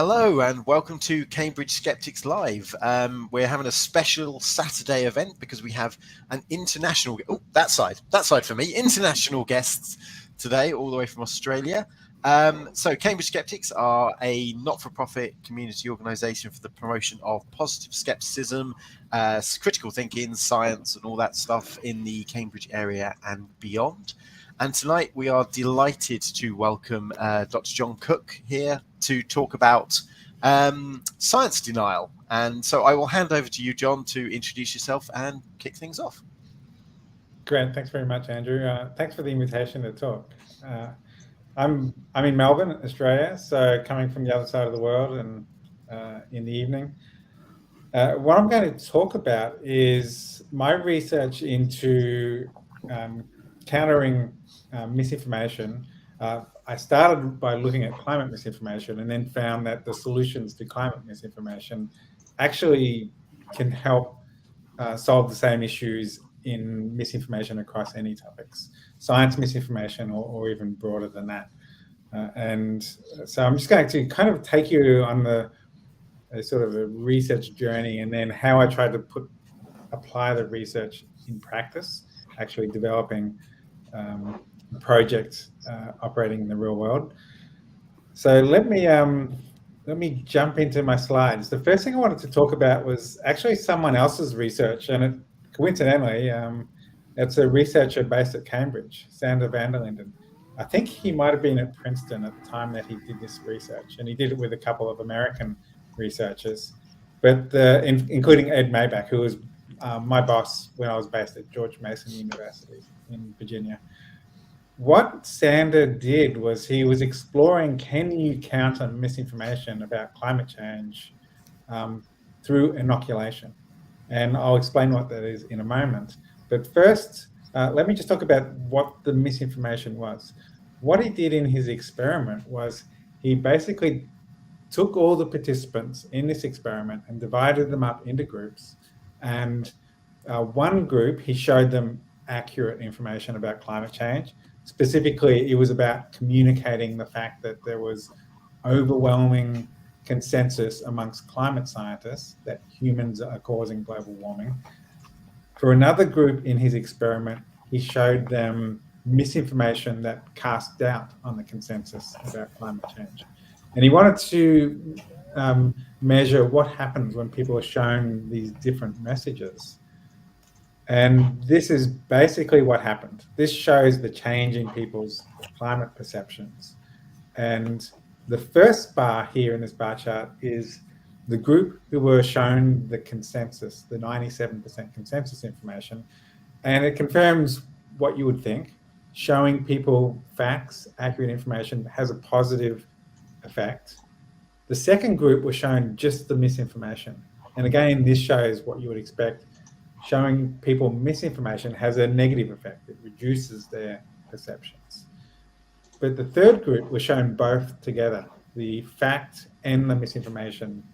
Hello and welcome to Cambridge Skeptics Live. We're having a special Saturday event because we have an international, that side for me, international guests today, all the way from Australia. So Cambridge Skeptics are a not-for-profit community organisation for the promotion of positive skepticism, critical thinking, science and all that stuff in the Cambridge area and beyond. And tonight we are delighted to welcome Dr. John Cook here to talk about science denial. And so I will hand over to you, John, to introduce yourself and kick things off. Great. Thanks very much, Andrew. Thanks for the invitation to talk. I'm in Melbourne, Australia, so coming from the other side of the world and in the evening. What I'm going to talk about is my research into countering misinformation. I started by looking at climate misinformation and then found that the solutions to climate misinformation actually can help solve the same issues in misinformation across any topics, science misinformation or even broader than that. And so I'm just going to kind of take you on a sort of a research journey and then how I tried to apply the research in practice, actually developing projects operating in the real world. So let me jump into my slides. The first thing I wanted to talk about was actually someone else's research, and coincidentally, it's a researcher based at Cambridge, Sander van der Linden. I think he might have been at Princeton at the time that he did this research, and he did it with a couple of American researchers, but including Ed Maybach, who was my boss when I was based at George Mason University in Virginia. What Sander did was he was exploring, can you counter misinformation about climate change through inoculation? And I'll explain what that is in a moment. But first, let me just talk about what the misinformation was. What he did in his experiment was he basically took all the participants in this experiment and divided them up into groups. And one group, he showed them accurate information about climate change. Specifically, it was about communicating the fact that there was overwhelming consensus amongst climate scientists that humans are causing global warming. For another group in his experiment, he showed them misinformation that cast doubt on the consensus about climate change. And he wanted to measure what happens when people are shown these different messages. And this is basically what happened. This shows the change in people's climate perceptions. And the first bar here in this bar chart is the group who were shown the consensus, the 97% consensus information. And it confirms what you would think. Showing people facts, accurate information has a positive effect. The second group was shown just the misinformation. And again, this shows what you would expect. Showing people misinformation has a negative effect. It reduces their perceptions. But the third group was shown both together, the fact and the misinformation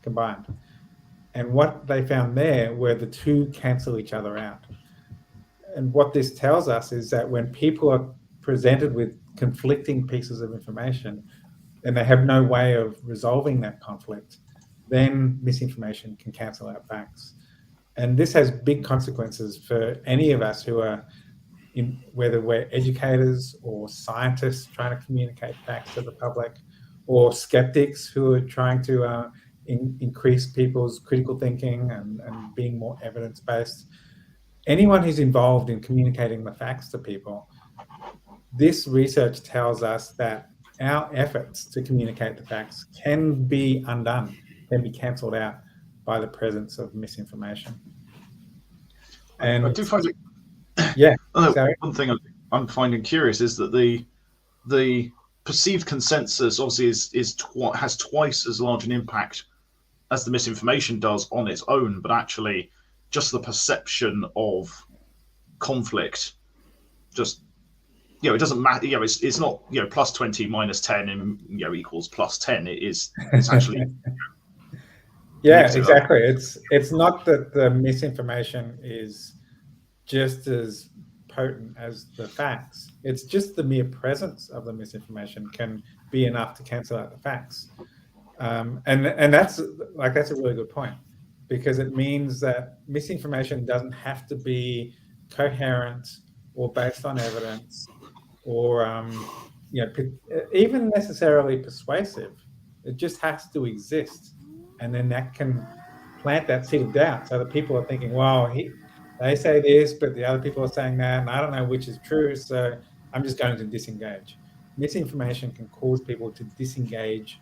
combined. And what they found there were the two cancel each other out. And what this tells us is that when people are presented with conflicting pieces of information and they have no way of resolving that conflict, then misinformation can cancel out facts. And this has big consequences for any of us who are, whether we're educators or scientists trying to communicate facts to the public, or skeptics who are trying to increase people's critical thinking and being more evidence-based. Anyone who's involved in communicating the facts to people, this research tells us that our efforts to communicate the facts can be undone, can be cancelled out by the presence of misinformation. And I do find it. Yeah. One thing I'm finding curious is that the perceived consensus obviously has twice as large an impact as the misinformation does on its own, but actually just the perception of conflict, just it doesn't matter. It's not plus 20 minus 10 and equals plus 10. It's actually. Yeah, exactly. It's not that the misinformation is just as potent as the facts. It's just the mere presence of the misinformation can be enough to cancel out the facts. And that's a really good point, because it means that misinformation doesn't have to be coherent or based on evidence or even necessarily persuasive. It just has to exist, and then that can plant that seed of doubt, so that people are thinking, well, they say this, but the other people are saying that, and I don't know which is true, so I'm just going to disengage. Misinformation can cause people to disengage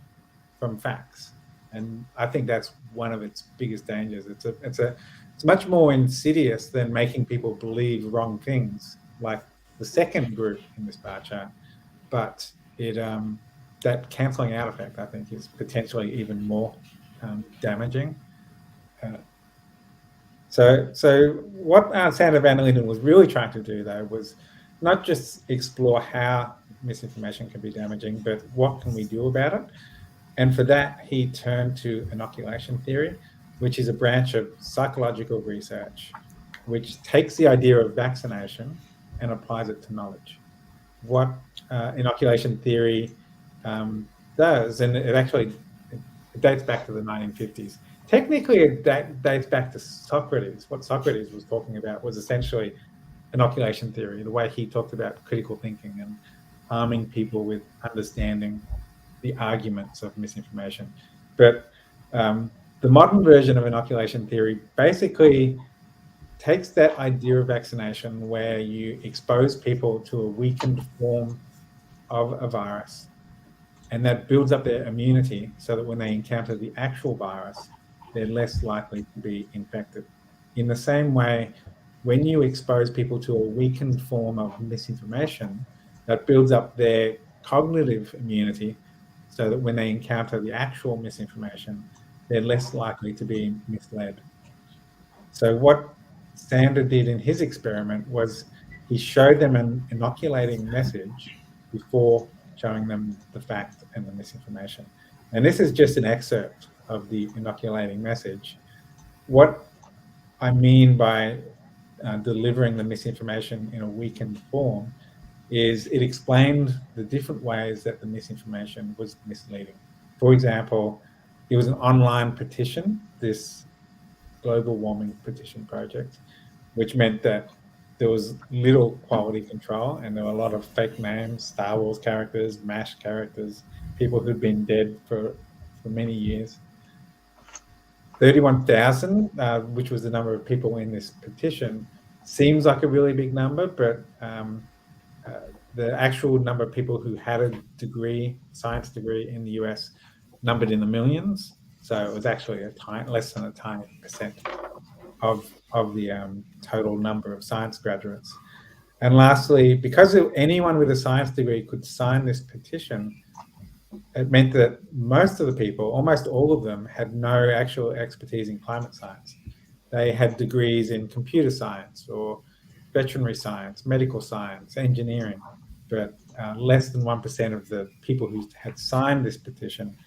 from facts, and I think that's one of its biggest dangers. It's much more insidious than making people believe wrong things, like the second group in this bar chart. But that cancelling out effect, I think, is potentially even more damaging. So what Sander van der Linden was really trying to do, though, was not just explore how misinformation can be damaging, but what can we do about it? And for that, he turned to inoculation theory, which is a branch of psychological research, which takes the idea of vaccination and applies it to knowledge. What inoculation theory does, and it dates back to the 1950s. Technically, it dates back to Socrates. What Socrates was talking about was essentially inoculation theory, the way he talked about critical thinking and arming people with understanding the arguments of misinformation. But the modern version of inoculation theory basically takes that idea of vaccination, where you expose people to a weakened form of a virus, and that builds up their immunity so that when they encounter the actual virus, they're less likely to be infected. In the same way, when you expose people to a weakened form of misinformation, that builds up their cognitive immunity so that when they encounter the actual misinformation, they're less likely to be misled. So what Sander did in his experiment was he showed them an inoculating message before showing them the fact and the misinformation. And this is just an excerpt of the inoculating message. What I mean by delivering the misinformation in a weakened form is it explained the different ways that the misinformation was misleading. For example, it was an online petition, this global warming petition project, which meant that there was little quality control, and there were a lot of fake names, Star Wars characters, MASH characters, people who'd been dead for many years. 31,000, which was the number of people in this petition, seems like a really big number, but the actual number of people who had a science degree in the US numbered in the millions. So it was actually less than a tiny percent of the total number of science graduates. And lastly, because anyone with a science degree could sign this petition, it meant that most of the people, almost all of them, had no actual expertise in climate science. They had degrees in computer science or veterinary science, medical science, engineering, but less than 1% of the people who had signed this petition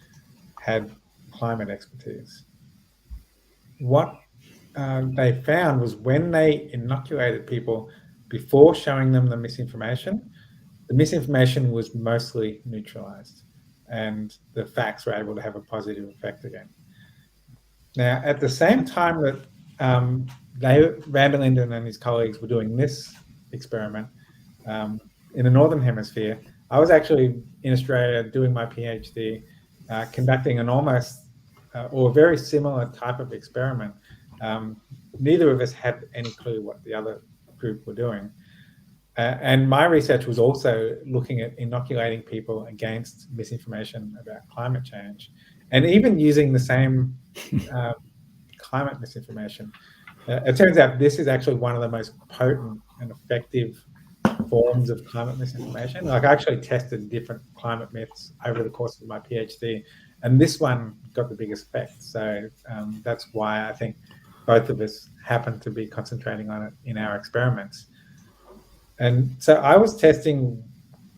had climate expertise. What they found was when they inoculated people before showing them the misinformation was mostly neutralized, and the facts were able to have a positive effect again. Now, at the same time that van der Linden and his colleagues were doing this experiment in the Northern Hemisphere, I was actually in Australia doing my PhD, conducting an almost or a very similar type of experiment. Neither of us had any clue what the other group were doing. And my research was also looking at inoculating people against misinformation about climate change, and even using the same climate misinformation. It turns out this is actually one of the most potent and effective forms of climate misinformation. Like, I actually tested different climate myths over the course of my PhD, and this one got the biggest effect. So that's why I think both of us happen to be concentrating on it in our experiments. And so I was testing,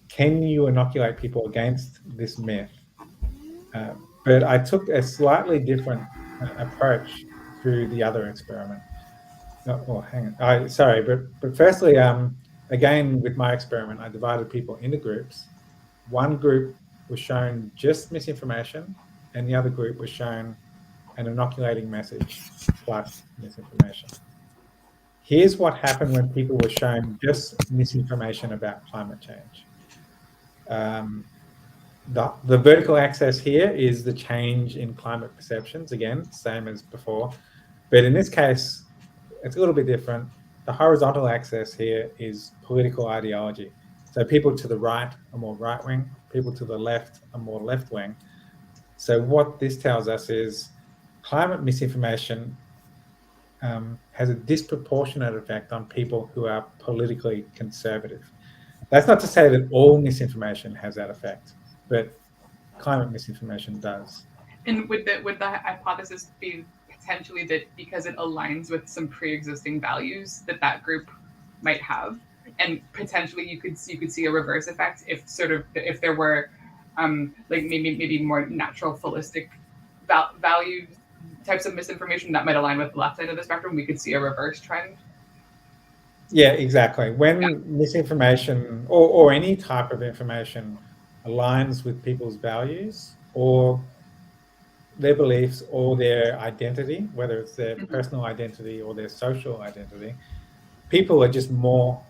can you inoculate people against this myth? But I took a slightly different approach through the other experiment. Hang on. But firstly, again, with my experiment, I divided people into groups. One group was shown just misinformation, and the other group was shown an inoculating message plus misinformation. Here's what happened when people were shown just misinformation about climate change. The vertical axis here is the change in climate perceptions, again, same as before. But in this case, it's a little bit different. The horizontal axis here is political ideology. So people to the right are more right-wing, people to the left are more left-wing. So what this tells us is climate misinformation has a disproportionate effect on people who are politically conservative. That's not to say that all misinformation has that effect, but climate misinformation does. And would the hypothesis be potentially that because it aligns with some pre-existing values that group might have, and potentially you could see a reverse effect if there were like maybe more natural holistic value types of misinformation that might align with the left side of the spectrum, we could see a reverse trend. Yeah, exactly. When misinformation or any type of information aligns with people's values or their beliefs or their identity, whether it's their personal identity or their social identity, people are just more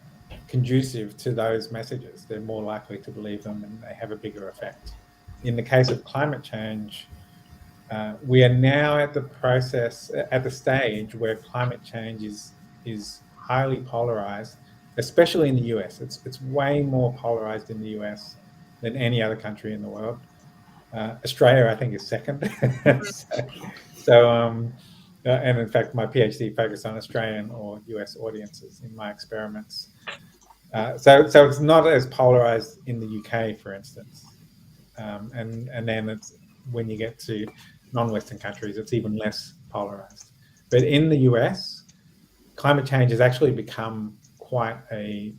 conducive to those messages. They're more likely to believe them and they have a bigger effect. In the case of climate change, we are now at the stage where climate change is highly polarized, especially in the US. It's way more polarized in the US than any other country in the world. Australia, I think, is second. And in fact, my PhD focused on Australian or US audiences in my experiments. So it's not as polarized in the UK, for instance. And then it's when you get to non-Western countries, it's even less polarized. But in the US, climate change has actually become quite a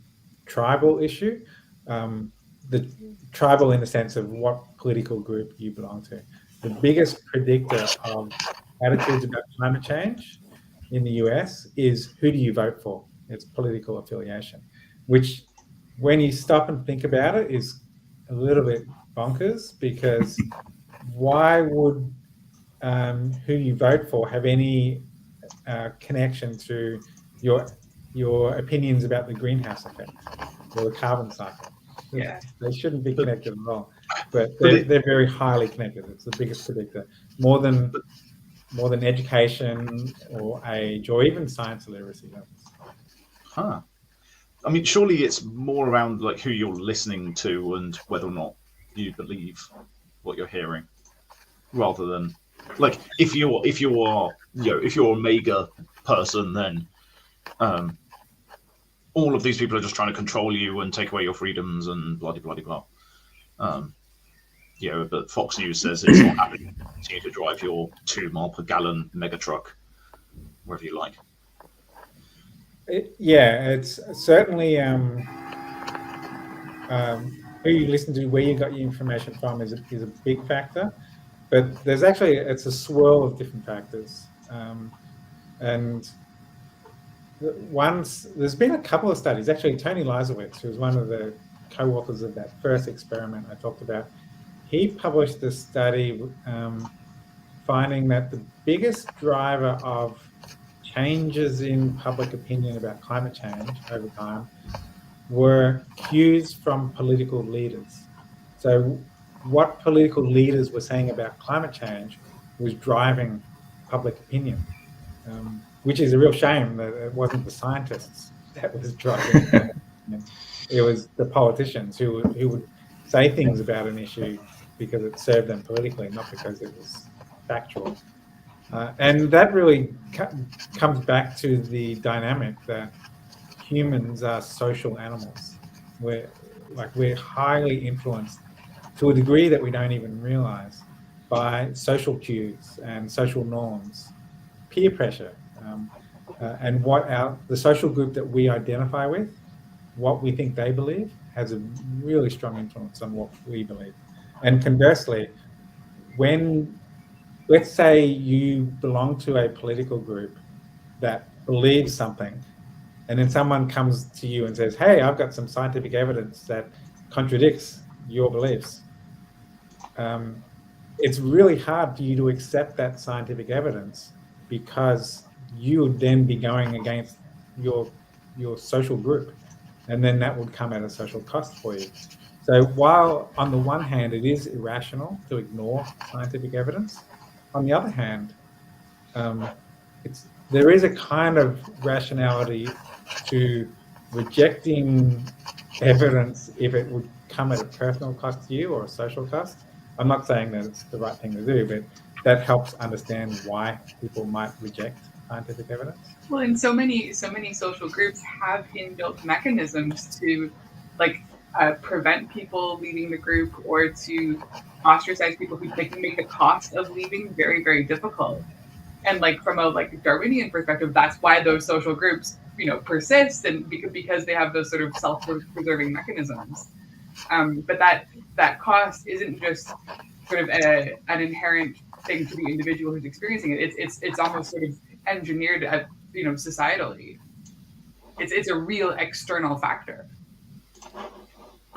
tribal issue. The tribal in the sense of what political group you belong to. The biggest predictor of attitudes about climate change in the US is who do you vote for? It's political affiliation, which when you stop and think about it is a little bit bonkers, because why would who you vote for have any connection to your opinions about the greenhouse effect or the carbon cycle? Yeah. They shouldn't be connected at all, but they're very highly connected. It's the biggest predictor, more than education or age or even science literacy levels. Huh. I mean, surely it's more around like who you're listening to and whether or not you believe what you're hearing, rather than like if you're a mega person, then all of these people are just trying to control you and take away your freedoms and blah blah blah blah. But Fox News says it's not happening. Continue to drive your 2 mile per gallon mega truck wherever you like. It's certainly who you listen to, where you got your information from is a big factor. But there's actually, it's a swirl of different factors. And there's been a couple of studies, actually Tony Leisowitz, who was one of the co-authors of that first experiment I talked about, he published this study finding that the biggest driver of changes in public opinion about climate change over time were cues from political leaders. So what political leaders were saying about climate change was driving public opinion, which is a real shame that it wasn't the scientists that was driving public opinion. It was the politicians who would say things about an issue because it served them politically, not because it was factual. And that really comes back to the dynamic that humans are social animals. We're highly influenced to a degree that we don't even realize by social cues and social norms, peer pressure, and the social group that we identify with, what we think they believe, has a really strong influence on what we believe. And conversely, when, let's say you belong to a political group that believes something, and then someone comes to you and says, hey, I've got some scientific evidence that contradicts your beliefs. it's really hard for you to accept that scientific evidence because you would then be going against your social group, and then that would come at a social cost for you. So while on the one hand it is irrational to ignore scientific evidence, on the other hand, there is a kind of rationality to rejecting evidence if it would come at a personal cost to you or a social cost. I'm not saying that it's the right thing to do, but that helps understand why people might reject scientific evidence. Well, and so many social groups have inbuilt mechanisms to, like, prevent people leaving the group or to ostracize people who can make the cost of leaving very, very difficult. And like from a Darwinian perspective, that's why those social groups, persist, and because they have those sort of self-preserving mechanisms. But that cost isn't just sort of an inherent thing to the individual who's experiencing it. It's almost sort of engineered, societally. It's a real external factor.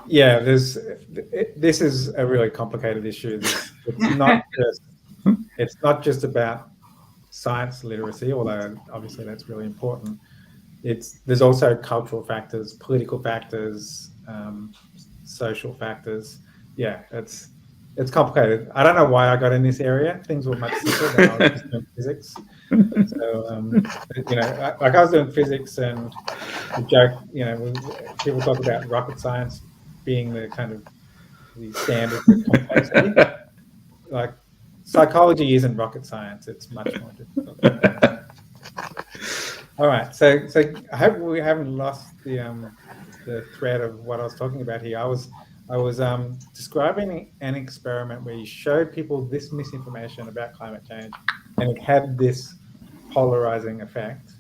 Yeah, this is a really complicated issue. It's not just about science literacy, although obviously that's really important. There's also cultural factors, political factors, social factors. Yeah, it's complicated. I don't know why I got in this area. Things were much simpler when I was just doing physics. So, like I was doing physics, and the joke, people talk about rocket science being the kind of the standard for complexity. Like, psychology isn't rocket science. It's much more difficult. All right. So I hope we haven't lost the thread of what I was talking about here. I was describing an experiment where you showed people this misinformation about climate change, and it had this polarizing effect.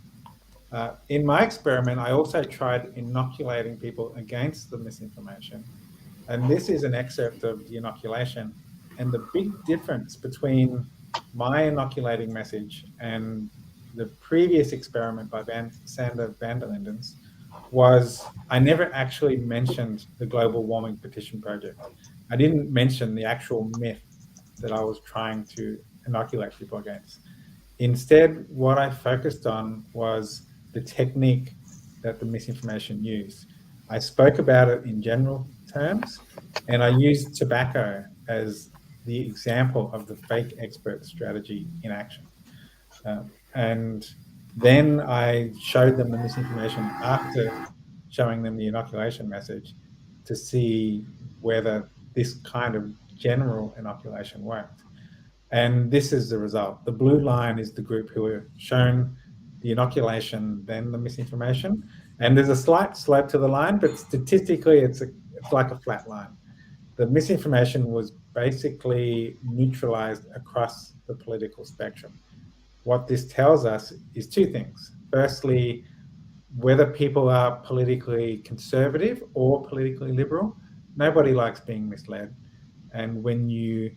In my experiment, I also tried inoculating people against the misinformation. And this is an excerpt of the inoculation. And the big difference between my inoculating message and the previous experiment by Sander van der Lindens was I never actually mentioned the global warming petition project. I didn't mention the actual myth that I was trying to inoculate people against. Instead, what I focused on was the technique that the misinformation used. I spoke about it in general terms, and I used tobacco as the example of the fake expert strategy in action. And then I showed them the misinformation after showing them the inoculation message to see whether this kind of general inoculation worked. And this is the result. The blue line is the group who were shown the inoculation, then the misinformation. And there's a slight slope to the line, but statistically it's like a flat line. The misinformation was basically neutralized across the political spectrum. What this tells us is two things. Firstly, whether people are politically conservative or politically liberal, nobody likes being misled. And when you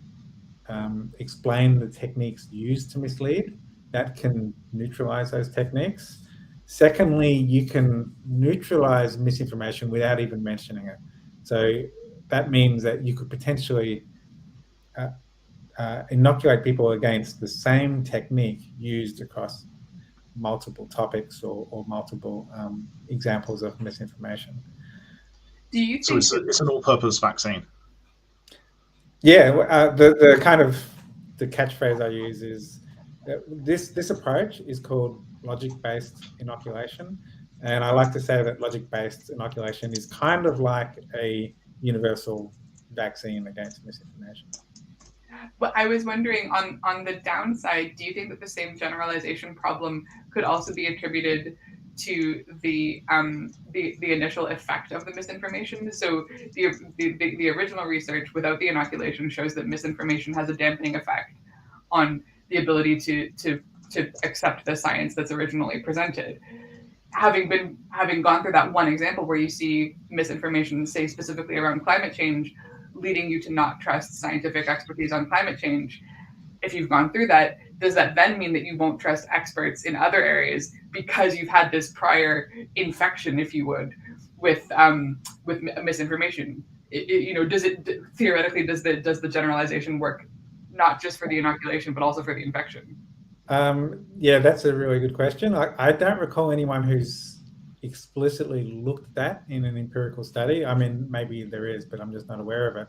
explain the techniques used to mislead, that can neutralize those techniques. Secondly, you can neutralize misinformation without even mentioning it. So that means that you could potentially inoculate people against the same technique used across multiple topics or multiple examples of misinformation. Do you think so it's an all-purpose vaccine? Yeah, the kind of the catchphrase I use is this approach is called logic-based inoculation, and I like to say that logic-based inoculation is kind of like a universal vaccine against misinformation. Well, I was wondering on the downside, do you think that the same generalization problem could also be attributed to the initial effect of the misinformation? So the original research without the inoculation shows that misinformation has a dampening effect on the ability to accept the science that's originally presented. Having gone through that one example where you see misinformation, say specifically around climate change, leading you to not trust scientific expertise on climate change, if you've gone through that, does that then mean that you won't trust experts in other areas because you've had this prior infection, if you would, with misinformation? Does it theoretically does the generalization work not just for the inoculation, but also for the infection? Yeah, that's a really good question. I don't recall anyone who's explicitly looked at that in an empirical study. I mean, maybe there is, but I'm just not aware of it.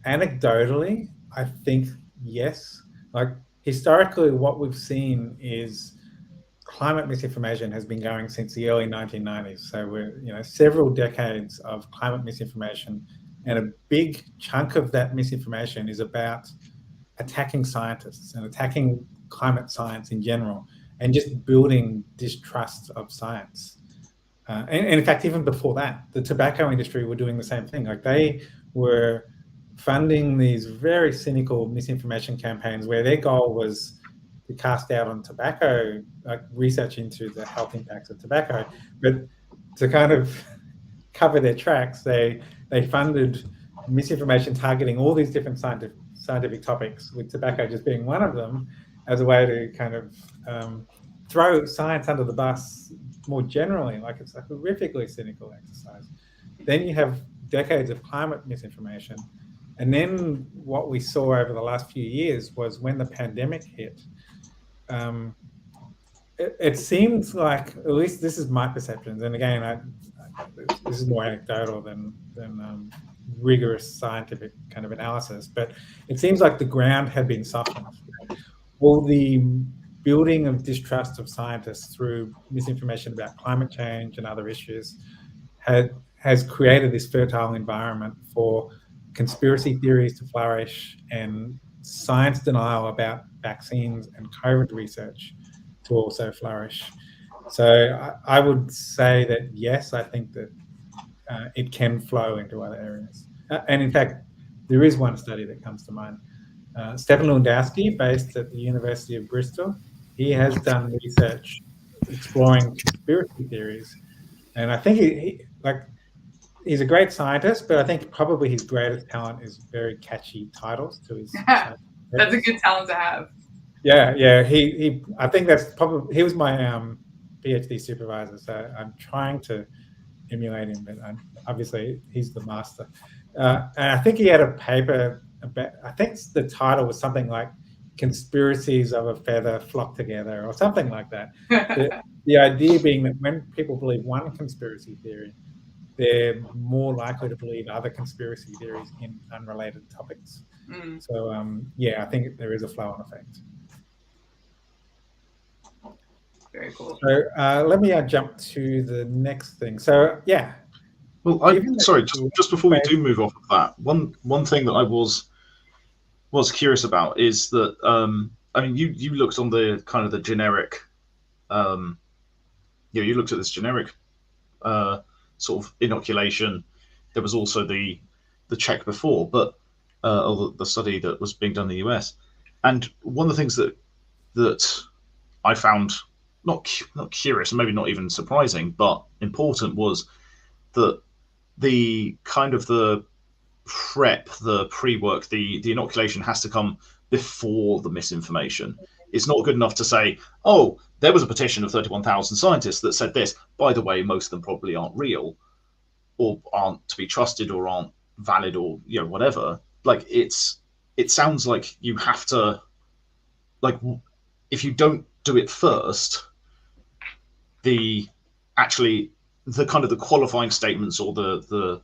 Anecdotally, I think yes. Like historically, what we've seen is climate misinformation has been going since the early 1990s. So we're, several decades of climate misinformation, and a big chunk of that misinformation is about attacking scientists and attacking climate science in general, and just building distrust of science. And in fact, even before that, the tobacco industry were doing the same thing. Like they were funding these very cynical misinformation campaigns where their goal was to cast doubt on tobacco, like research into the health impacts of tobacco. But to kind of cover their tracks, they funded misinformation targeting all these different scientific topics, with tobacco just being one of them, as a way to kind of throw science under the bus more generally. Like it's a horrifically cynical exercise. Then you have decades of climate misinformation. And then what we saw over the last few years was when the pandemic hit, it seems like, at least this is my perceptions, and again, this is more anecdotal than rigorous scientific kind of analysis, but it seems like the ground had been softened. All the building of distrust of scientists through misinformation about climate change and other issues has created this fertile environment for conspiracy theories to flourish and science denial about vaccines and COVID research to also flourish. So I would say that yes, I think that it can flow into other areas. And in fact, there is one study that comes to mind. Stefan Lewandowski, based at the University of Bristol, he has done research exploring conspiracy theories. And I think he's a great scientist, but I think probably his greatest talent is very catchy titles to his. That's a good talent to have. Yeah. I think that's probably, he was my PhD supervisor, so I'm trying to emulate him, but obviously he's the master. And I think he had a paper about, I think the title was something like "Conspiracies of a Feather Flock Together" or something like that. The idea being that when people believe one conspiracy theory, they're more likely to believe other conspiracy theories in unrelated topics. So I think there is a flow-on effect. Very cool. So let me jump to the next thing. So yeah. Well, sorry, just before we do move off of that, one thing that I was curious about is that I mean, you looked on the kind of the generic, you looked at this generic sort of inoculation. There was also the check before, but or the study that was being done in the US. And one of the things that I found not curious and maybe not even surprising, but important, was that the kind of the prep, the pre-work, the inoculation has to come before the misinformation. It's not good enough to say, oh, there was a petition of 31,000 scientists that said this. By the way, most of them probably aren't real, or aren't to be trusted, or aren't valid, or whatever. Like it sounds like you have to, like, if you don't do it first, the kind of the qualifying statements or the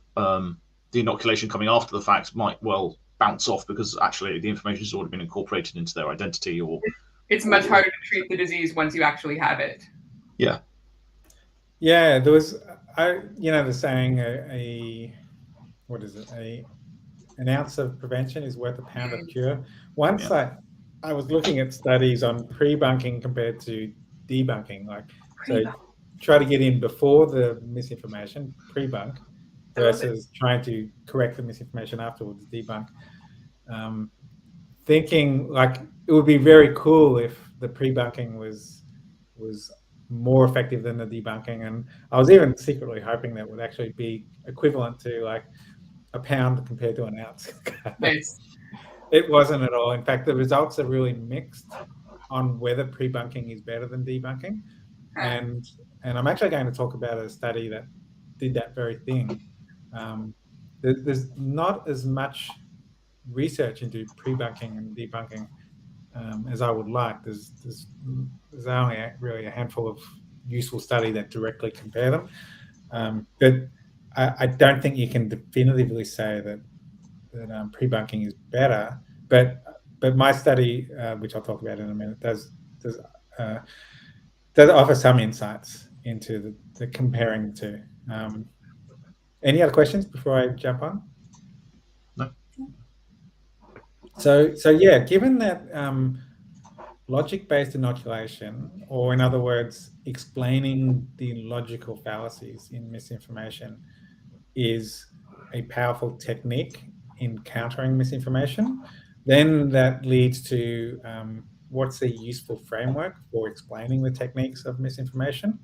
inoculation coming after the fact might well bounce off, because actually the information has already been incorporated into their identity, or it's much harder to treat the disease once you actually have it. Yeah, there was, the saying, what is it? An ounce of prevention is worth a pound of cure. Once I was looking at studies on pre-bunking compared to debunking, so try to get in before the misinformation, pre-bunk, versus trying to correct the misinformation afterwards, debunk. Thinking like it would be very cool if the pre-bunking was more effective than the debunking, and I was even secretly hoping that would actually be equivalent to like a pound compared to an ounce. Nice. It wasn't at all. In fact, the results are really mixed on whether pre-bunking is better than debunking, and I'm actually going to talk about a study that did that very thing. There's not as much research into pre-bunking and debunking as I would like. There's only really a handful of useful study that directly compare them, but I don't think you can definitively say that pre-bunking is better. But my study, which I'll talk about in a minute, does offer some insights into the comparing the two. Any other questions before I jump on? No. So yeah, given that logic-based inoculation, or in other words, explaining the logical fallacies in misinformation, is a powerful technique in countering misinformation, then that leads to what's a useful framework for explaining the techniques of misinformation.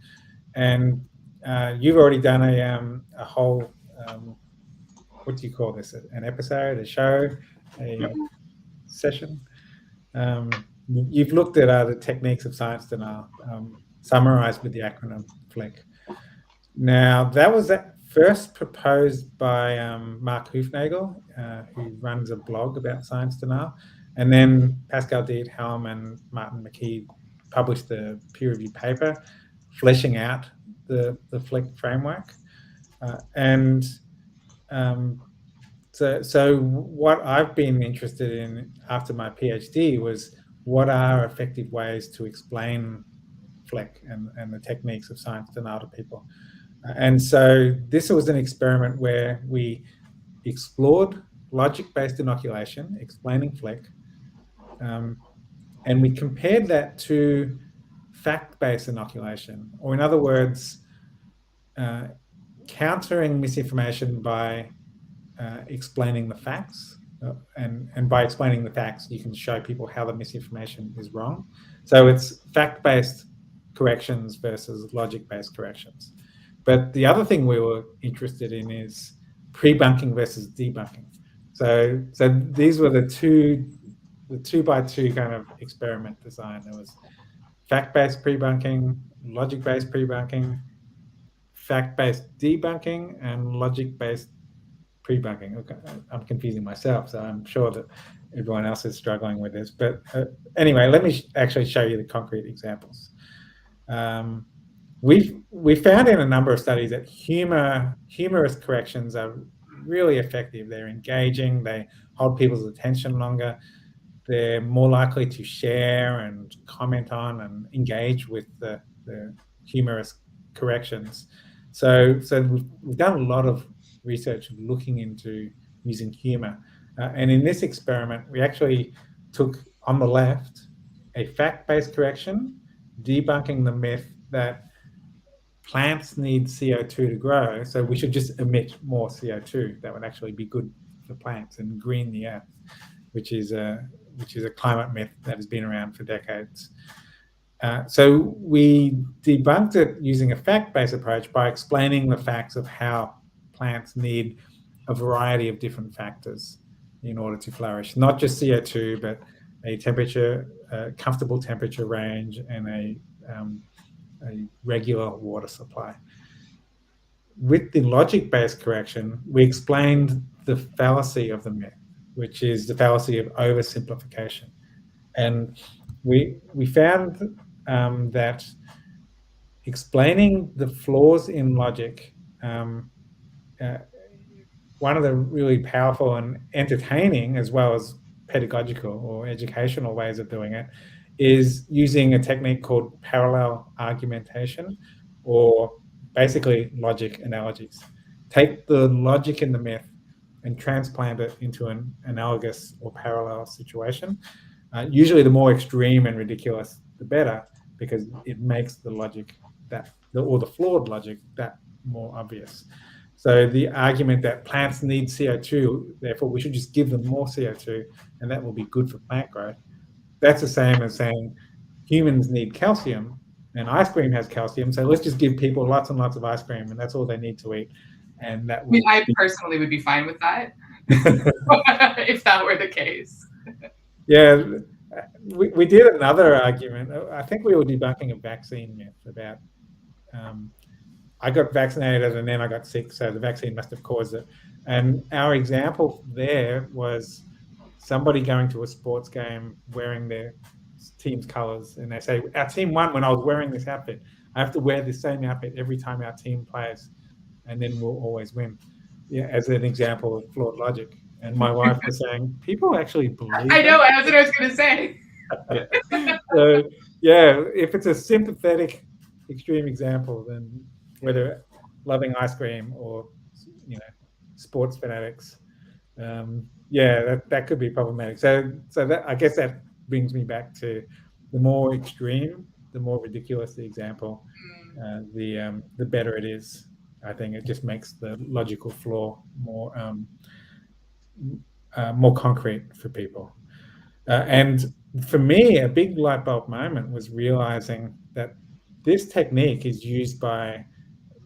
And you've already done a whole, what do you call this? An episode, a show, a session? You've looked at the techniques of science denial, summarized with the acronym FLIC. Now, that was first proposed by Mark Hoofnagel, who runs a blog about science denial. And then Pascal Diethelm and Martin McKee published the peer-reviewed paper fleshing out the FLIC framework. So what I've been interested in after my PhD was what are effective ways to explain FLIC and the techniques of science denial to people. And so this was an experiment where we explored logic-based inoculation, explaining FLIC, and we compared that to fact-based inoculation, or in other words, countering misinformation by explaining the facts. And by explaining the facts, you can show people how the misinformation is wrong. So it's fact-based corrections versus logic-based corrections. But the other thing we were interested in is pre-bunking versus debunking. So these were the two by two kind of experiment design. There was fact-based pre-bunking, logic-based pre-bunking, fact-based debunking, and logic-based pre-bunking. Okay, I'm confusing myself, so I'm sure that everyone else is struggling with this. But anyway, let me actually show you the concrete examples. We found in a number of studies that humorous corrections are really effective. They're engaging, they hold people's attention longer, they're more likely to share and comment on and engage with the humorous corrections. So we've done a lot of research looking into using humor. And in this experiment, we actually took, on the left, a fact-based correction, debunking the myth that plants need CO2 to grow, so we should just emit more CO2. That would actually be good for plants and green the earth, which is a climate myth that has been around for decades. So we debunked it using a fact-based approach by explaining the facts of how plants need a variety of different factors in order to flourish, not just CO2, but a temperature, a comfortable temperature range, and a regular water supply. With the logic-based correction, we explained the fallacy of the myth, which is the fallacy of oversimplification. And we found that explaining the flaws in logic, one of the really powerful and entertaining, as well as pedagogical or educational ways of doing it, is using a technique called parallel argumentation, or basically logic analogies. Take the logic in the myth and transplant it into an analogous or parallel situation. Usually the more extreme and ridiculous, the better, because it makes the logic or the flawed logic that more obvious. So the argument that plants need CO2, therefore we should just give them more CO2 and that will be good for plant growth. That's the same as saying humans need calcium and ice cream has calcium, so let's just give people lots and lots of ice cream and that's all they need to eat. And that will I personally would be fine with that if that were the case. Yeah, we did another argument. I think we were debunking a vaccine myth about I got vaccinated and then I got sick, so the vaccine must have caused it. And our example there was somebody going to a sports game wearing their team's colors, and they say, our team won when I was wearing this outfit. I have to wear the same outfit every time our team plays, and then we'll always win. Yeah, as an example of flawed logic. And my wife was saying, people actually believe I know, that? that's what I was going to say. So, yeah, if it's a sympathetic extreme example, then whether loving ice cream or, sports fanatics, that could be problematic. So that, I guess that brings me back to the more extreme, the more ridiculous the example, the better it is. I think it just makes the logical flaw more concrete for people. And for me, a big light bulb moment was realizing that this technique is used by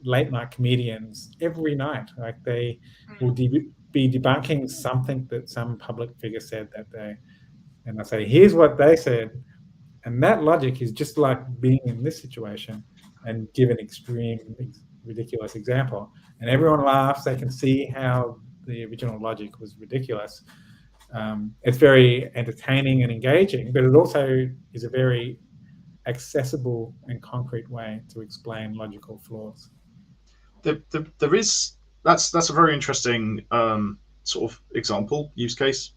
late night comedians every night. Like they will be debunking something that some public figure said that day. And I say, here's what they said. And that logic is just like being in this situation and give an extreme, ridiculous example. And everyone laughs. They can see how the original logic was ridiculous. It's very entertaining and engaging, but it also is a very accessible and concrete way to explain logical flaws. There is that's a very interesting sort of use case.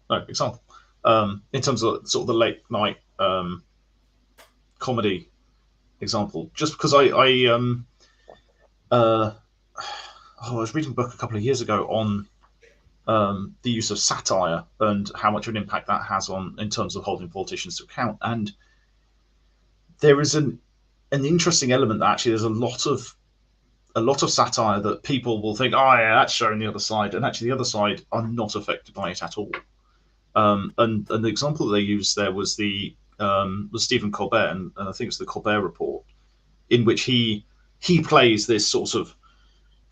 No, example. In terms of sort of the late night comedy example, just because I was reading a book a couple of years ago on the use of satire and how much of an impact that has in terms of holding politicians to account. And there is an interesting element that actually there's a lot of satire that people will think, oh yeah, that's showing the other side, and actually the other side are not affected by it at all. And the example that they used there was was Stephen Colbert, and I think it's the Colbert Report, in which he plays this sort of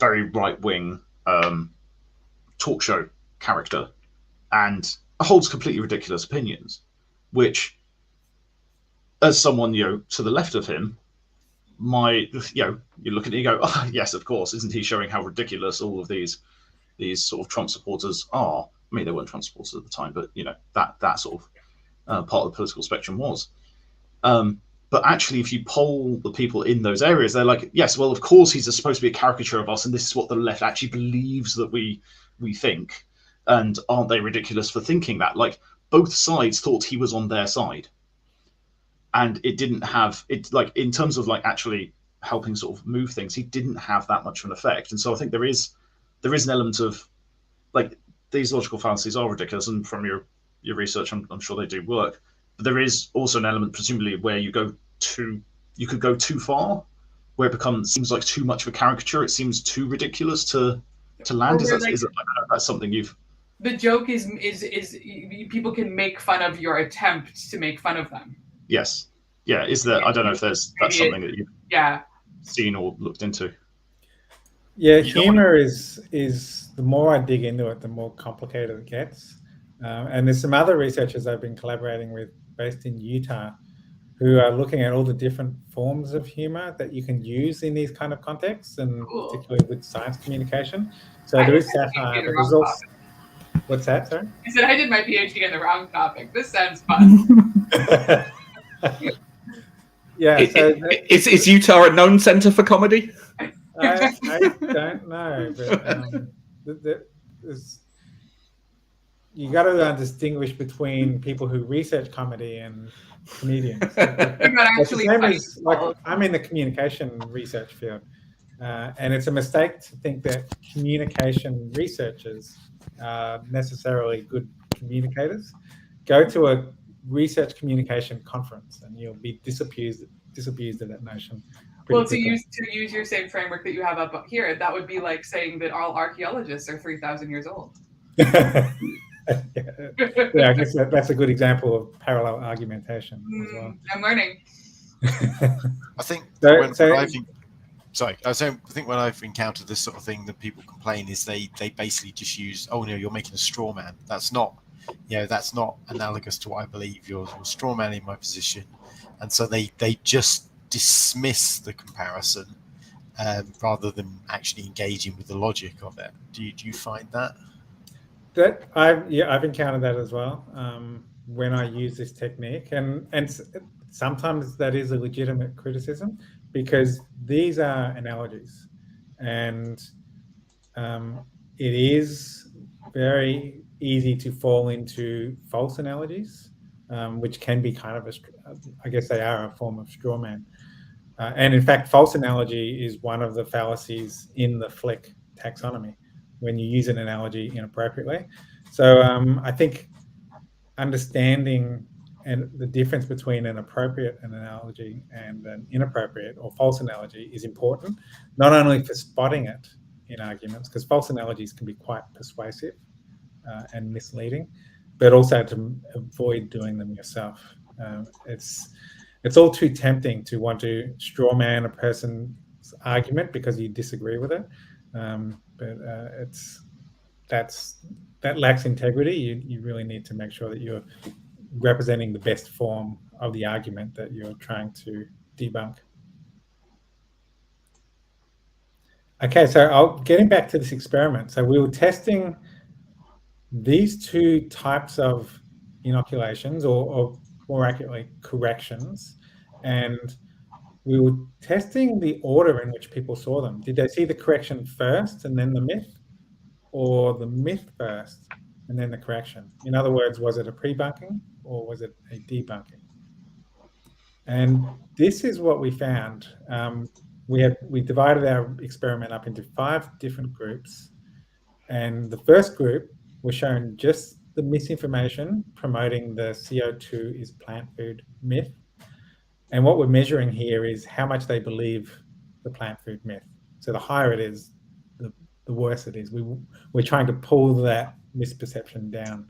very right-wing talk show character and holds completely ridiculous opinions, which, as someone to the left of him, you look at it and you go, oh, yes, of course, isn't he showing how ridiculous all of these sort of Trump supporters are? I mean, they weren't Trump supporters at the time, but that sort of part of the political spectrum was. But actually, if you poll the people in those areas, they're like, yes, well, of course, he's supposed to be a caricature of us, and this is what the left actually believes that we think. And aren't they ridiculous for thinking that? Like, both sides thought he was on their side. And it didn't have it, like, in terms of like actually helping sort of move things, he didn't have that much of an effect. And so I think there is an element of, like, these logical fallacies are ridiculous, and from your research, I'm sure they do work. But there is also an element, presumably, where you could go too far, where it seems like too much of a caricature. It seems too ridiculous to land. Is that something you've? The joke is people can make fun of your attempt to make fun of them. Yes. Yeah. Is there? I don't know if that's something that you've seen or looked into. Yeah, humor is the more I dig into it, the more complicated it gets. And there's some other researchers I've been collaborating with based in Utah who are looking at all the different forms of humor that you can use in these kind of contexts, and particularly with science communication. So there is satire, but there's also... What's that, sorry? I said I did my PhD in the wrong topic. This sounds fun. Yeah. Is Utah a known center for comedy? I don't know, but you got to distinguish between people who research comedy and comedians. I'm in the communication research field, and it's a mistake to think that communication researchers are necessarily good communicators. Go to a research communication conference, and you'll be disabused of that notion. Well, to use your same framework that you have up here, that would be like saying that all archaeologists are 3,000 years old. Yeah, I guess that's a good example of parallel argumentation as well. I'm learning. I think I think when I've encountered this sort of thing, that people complain is they basically just use, oh no, you're making a straw man. That's not analogous to what I believe. You're straw man in my position, and so they just dismiss the comparison rather than actually engaging with the logic of it. Do you find that? I've encountered that as well when I use this technique, and sometimes that is a legitimate criticism because these are analogies, and it is very easy to fall into false analogies, which can be kind of I guess they are a form of straw man. And in fact, false analogy is one of the fallacies in the Flick taxonomy when you use an analogy inappropriately. So I think understanding and the difference between an appropriate analogy and an inappropriate or false analogy is important, not only for spotting it in arguments, because false analogies can be quite persuasive and misleading, but also to avoid doing them yourself. It's all too tempting to want to straw man a person's argument because you disagree with it, but that lacks integrity. You really need to make sure that you're representing the best form of the argument that you're trying to debunk. Okay, so getting back to this experiment. So we were testing these two types of inoculations, or more accurately, corrections, and we were testing the order in which people saw them. Did they see the correction first and then the myth, or the myth first and then the correction? In other words, was it a pre-bunking or was it a debunking? And this is what we found. We divided our experiment up into 5 different groups, and the first group was shown just the misinformation promoting the CO2 is plant food myth. And what we're measuring here is how much they believe the plant food myth. So the higher it is, the worse it is. We're trying to pull that misperception down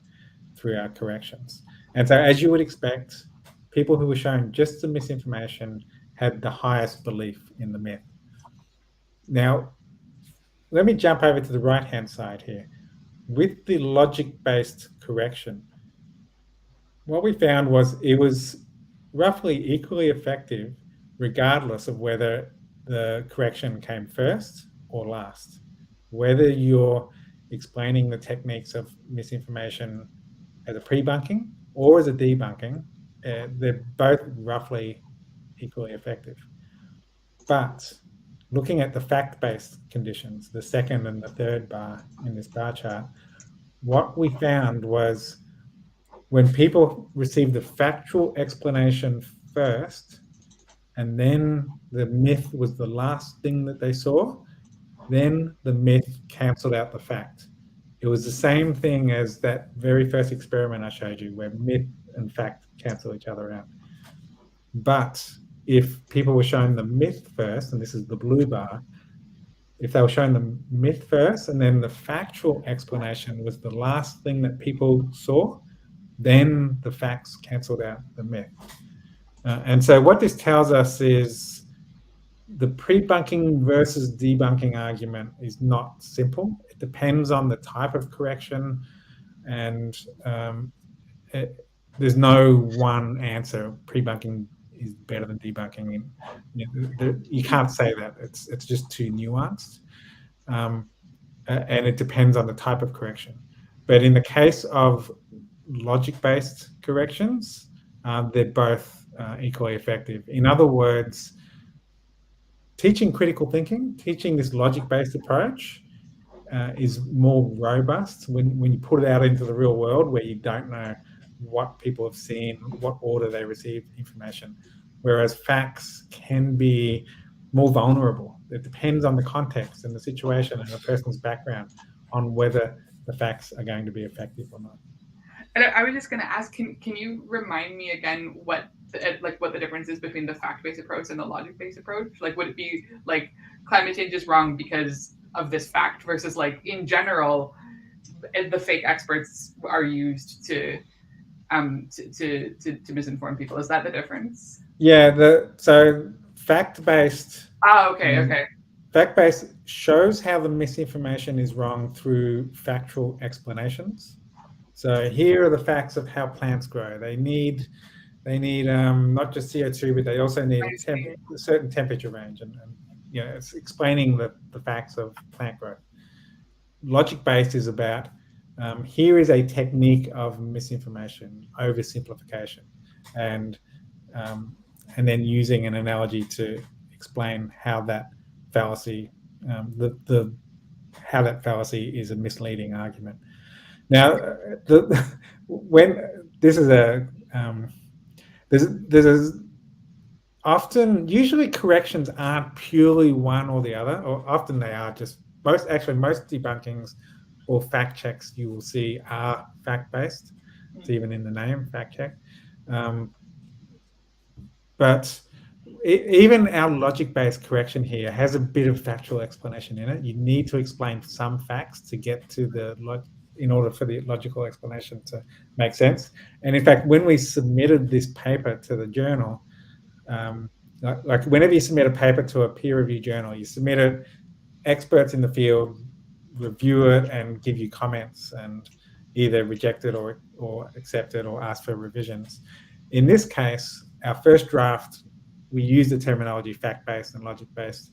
through our corrections. And so as you would expect, people who were shown just the misinformation had the highest belief in the myth. Now, let me jump over to the right-hand side here. With the logic-based correction, what we found was it was roughly equally effective regardless of whether the correction came first or last. Whether you're explaining the techniques of misinformation as a pre-bunking or as a debunking, they're both roughly equally effective. But looking at the fact-based conditions, the second and the third bar in this bar chart, what we found was when people received the factual explanation first, and then the myth was the last thing that they saw, then the myth cancelled out the fact. It was the same thing as that very first experiment I showed you, where myth and fact cancel each other out. But if people were shown the myth first, and this is the blue bar, if they were shown the myth first and then the factual explanation was the last thing that people saw, then the facts cancelled out the myth. And so what this tells us is the pre-bunking versus debunking argument is not simple. It depends on the type of correction, and there's no one answer. Pre-bunking is better than debunking. You can't say that. It's just too nuanced, and it depends on the type of correction. But in the case of logic-based corrections, they're both equally effective. In other words, teaching critical thinking, teaching this logic-based approach is more robust when you put it out into the real world where you don't know what people have seen, what order they receive information, whereas facts can be more vulnerable. It depends on the context and the situation and the person's background on whether the facts are going to be effective or not. And I was just going to ask, can you remind me again what the difference is between the fact-based approach and the logic-based approach? Like, would it be like climate change is wrong because of this fact versus like in general, the fake experts are used to misinform people? Is that the difference? Yeah. So fact-based. Oh, okay. Fact-based shows how the misinformation is wrong through factual explanations. So here are the facts of how plants grow. They need not just CO2, but they also need a certain temperature range, and it's explaining the facts of plant growth. Logic-based is about here is a technique of misinformation, oversimplification, and then using an analogy to explain how that fallacy, how that fallacy is a misleading argument. Now, when this is there's often, usually corrections aren't purely one or the other, or often they are just most debunkings or fact checks you will see are fact-based. It's even in the name, fact check. But even our logic-based correction here has a bit of factual explanation in it. You need to explain some facts to get to in order for the logical explanation to make sense. And in fact, when we submitted this paper to the journal, like whenever you submit a paper to a peer-reviewed journal, you submit it, experts in the field review it and give you comments and either reject it or accept it or ask for revisions. In this case, our first draft, we use the terminology fact-based and logic-based,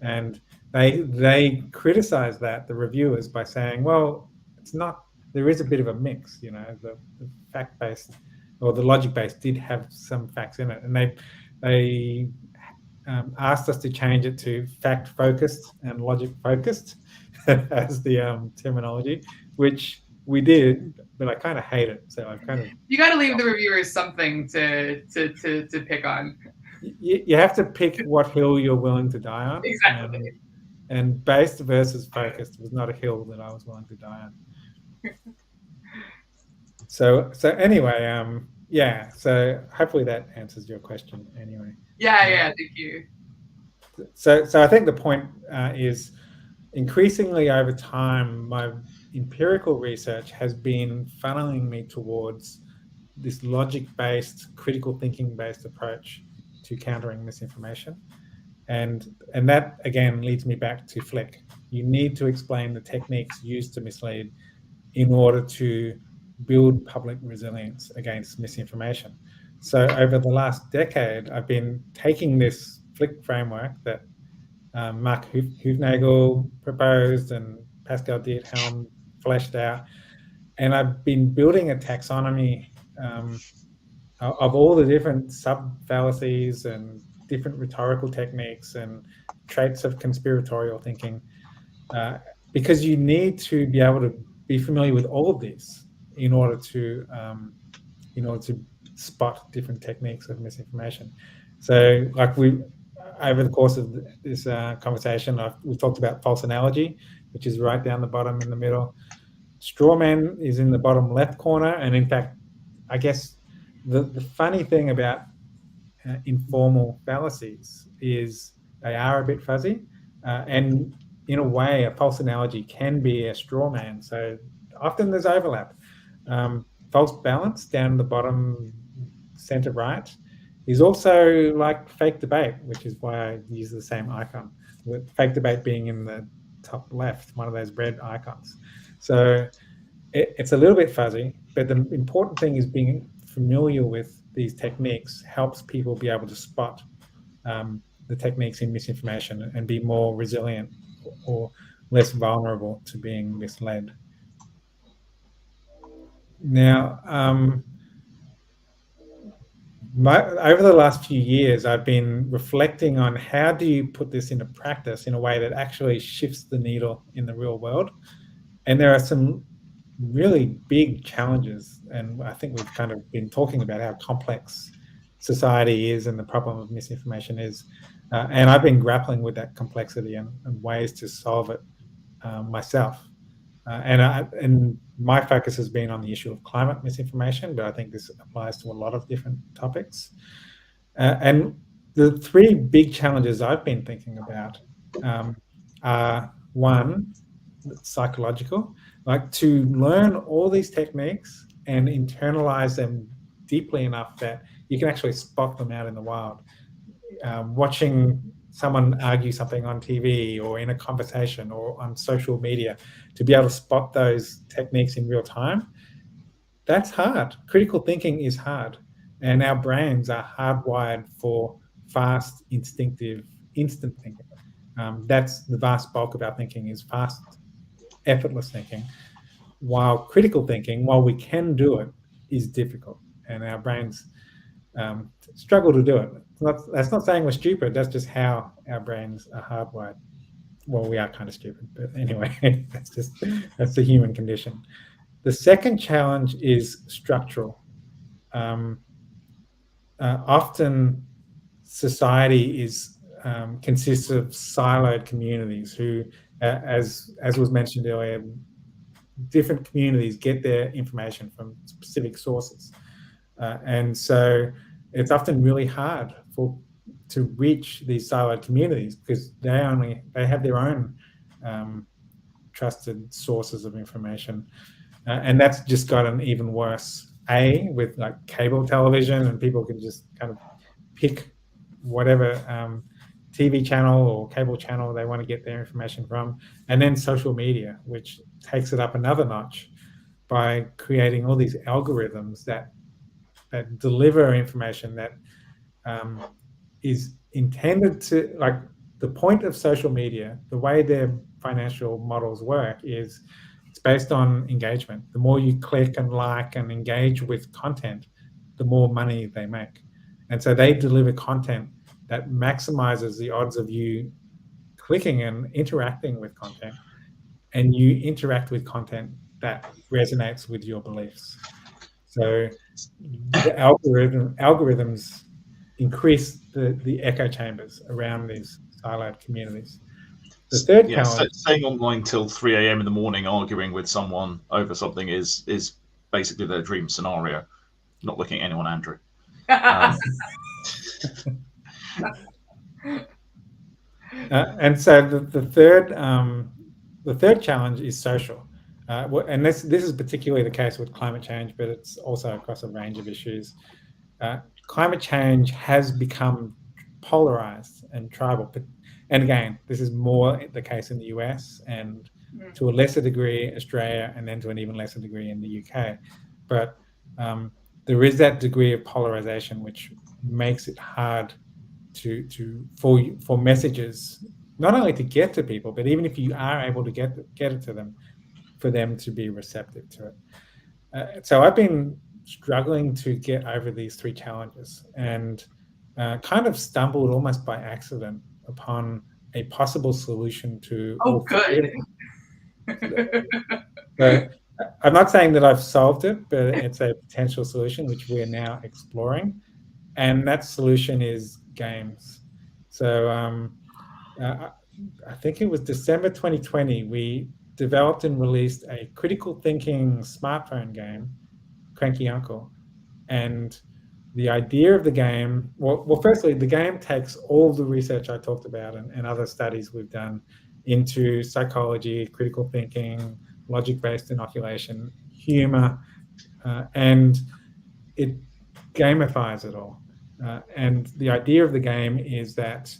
and they criticize that, the reviewers, by saying, well, it's not, there is a bit of a mix, you know, the fact-based or the logic-based did have some facts in it, and they asked us to change it to fact-focused and logic-focused as the terminology, which we did, but I kind of hate it. So I've kind of, you got to leave the reviewers something to pick on. You have to pick what hill you're willing to die on. Exactly. And based versus focused was not a hill that I was willing to die on. So anyway, yeah. So hopefully that answers your question. Anyway. Yeah. Thank you. So I think the point is, increasingly over time, my empirical research has been funneling me towards this logic-based, critical thinking-based approach to countering misinformation. And that, again, leads me back to Flick. You need to explain the techniques used to mislead in order to build public resilience against misinformation. So over the last decade, I've been taking this Flick framework that Mark Hufnagel proposed and Pascal Diethelm fleshed out, and I've been building a taxonomy of all the different sub-fallacies and different rhetorical techniques and traits of conspiratorial thinking, because you need to be able to be familiar with all of these in order to spot different techniques of misinformation. So, like over the course of this conversation, we've talked about false analogy, which is right down the bottom in the middle. Strawman is in the bottom left corner, and in fact, I guess the funny thing about informal fallacies is they are a bit fuzzy, and in a way, a false analogy can be a straw man. So often there's overlap. False balance down the bottom center right is also like fake debate, which is why I use the same icon, with fake debate being in the top left, one of those red icons. So it's a little bit fuzzy, but the important thing is being familiar with these techniques helps people be able to spot the techniques in misinformation and be more resilient or less vulnerable to being misled. Now, over the last few years, I've been reflecting on how do you put this into practice in a way that actually shifts the needle in the real world. And there are some really big challenges, and I think we've kind of been talking about how complex society is and the problem of misinformation is. And I've been grappling with that complexity and ways to solve it myself. And my focus has been on the issue of climate misinformation, but I think this applies to a lot of different topics. And the three big challenges I've been thinking about are, one, psychological, like to learn all these techniques and internalize them deeply enough that you can actually spot them out in the wild. Watching someone argue something on TV or in a conversation or on social media, to be able to spot those techniques in real time, that's hard. Critical thinking is hard, and our brains are hardwired for fast, instinctive, instant thinking. That's the vast bulk of our thinking, is fast, effortless thinking. while critical thinking, while we can do it, is difficult, and our brains struggle to do it. That's not saying we're stupid. That's just how our brains are hardwired. Well, we are kind of stupid, but anyway, that's the human condition. The second challenge is structural. Often, society consists of siloed communities who, as was mentioned earlier, different communities get their information from specific sources, and so it's often really hard to reach these siloed communities because they have their own trusted sources of information, and that's just gotten even worse. With like cable television, and people can just kind of pick whatever TV channel or cable channel they want to get their information from, and then social media, which takes it up another notch by creating all these algorithms that deliver information that is intended to, like, the point of social media, the way their financial models work is it's based on engagement. The more you click and like and engage with content, the more money they make. And so they deliver content that maximizes the odds of you clicking and interacting with content, and you interact with content that resonates with your beliefs. So the algorithms increase the echo chambers around these siloed communities. The third challenge, staying online till 3 a.m. in the morning arguing with someone over something is basically their dream scenario. Not looking at anyone, Andrew. And so the third challenge is social, and this is particularly the case with climate change, but it's also across a range of issues. Climate change has become polarized and tribal. And again, this is more the case in the US and to a lesser degree Australia, and then to an even lesser degree in the UK. But there is that degree of polarization which makes it hard for messages not only to get to people, but even if you are able to get it to them, for them to be receptive to it. So I've been struggling to get over these three challenges, and kind of stumbled almost by accident upon a possible solution to all good. So I'm not saying that I've solved it, but it's a potential solution which we are now exploring, and that solution is games. So I think it was December 2020 we developed and released a critical thinking smartphone game, Cranky Uncle. And the idea of the game, well, firstly, the game takes all the research I talked about and other studies we've done into psychology, critical thinking, logic-based inoculation, humor, and it gamifies it all. And the idea of the game is that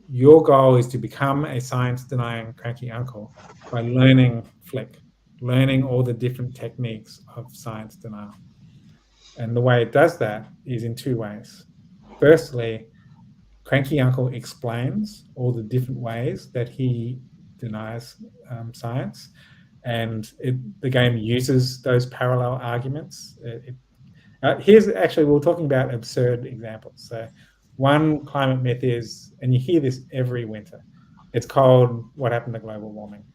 your goal is to become a science-denying cranky uncle by learning Flick, learning all the different techniques of science denial. And the way it does that is in two ways. Firstly, Cranky Uncle explains all the different ways that he denies science, and the game uses those parallel arguments. Here's actually, we're talking about absurd examples. So one climate myth is, and you hear this every winter, it's called "What happened to global warming?"